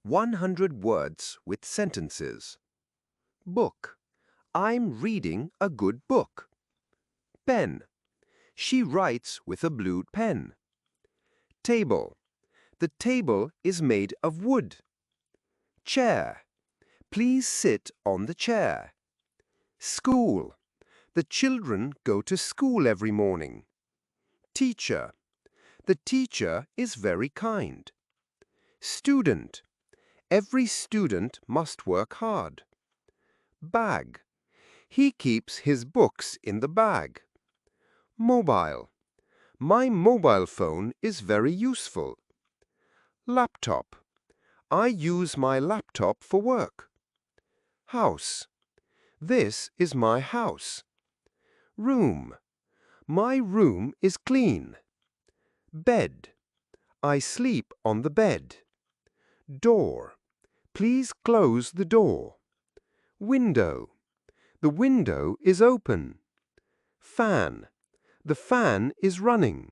100 words with sentences. Book. I'm reading a good book. Pen. She writes with a blue pen. Table. The table is made of wood. Chair. Please sit on the chair. School. The children go to school every morning. Teacher. The teacher is very kind. Student. Every student must work hard. Bag. He keeps his books in the bag. Mobile. My mobile phone is very useful. Laptop. I use my laptop for work. House. This is my house. Room. My room is clean. Bed. I sleep on the bed. Door. Please close the door. Window. The window is open. Fan. The fan is running.